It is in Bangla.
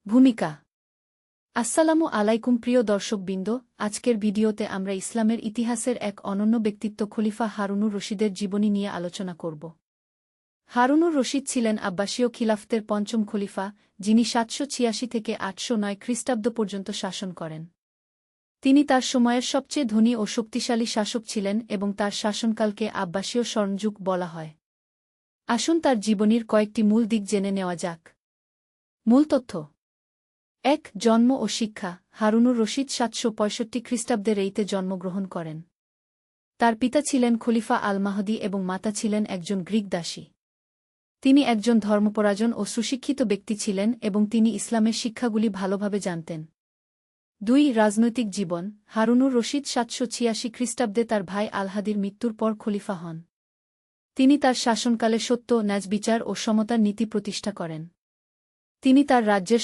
ভূমিকা। আসসালামু আলাইকুম প্রিয় দর্শকবৃন্দ, আজকের ভিডিওতে আমরা ইসলামের ইতিহাসের এক অনন্য ব্যক্তিত্ব খলিফা হারুনুর রশিদের জীবনী নিয়ে আলোচনা করব। হারুনুর রশিদ ছিলেন আব্বাসীয় খিলাফতের পঞ্চম খলিফা, যিনি ৭৮৬ থেকে ৮০৯ খ্রিস্টাব্দ পর্যন্ত শাসন করেন। তিনি তার সময়ের সবচেয়ে ধনী ও শক্তিশালী শাসক ছিলেন এবং তার শাসনকালকে আব্বাসীয় স্বর্ণযুগ বলা হয়। আসুন তার জীবনীর কয়েকটি মূল দিক জেনে নেওয়া যাক। মূল তথ্য: ১. জন্ম ও শিক্ষা। হারুনুর রশিদ ৭৬৫ খ্রিস্টাব্দে রেইতে জন্মগ্রহণ করেন। তার পিতা ছিলেন খলিফা আল মাহদী এবং মাতা ছিলেন একজন গ্রিক দাসী। তিনি একজন ধর্মপরায়ণ ও সুশিক্ষিত ব্যক্তি ছিলেন এবং তিনি ইসলামের শিক্ষাগুলি ভালোভাবে জানতেন। ২. রাজনৈতিক জীবন। হারুনুর রশিদ ৭৮৬ খ্রিস্টাব্দে তার ভাই আল-হাদির মৃত্যুর পর খলিফা হন। তিনি তার শাসনকালে সত্য, ন্যায়বিচার ও সমতার নীতি প্রতিষ্ঠা করেন। তিনি তার রাজ্যের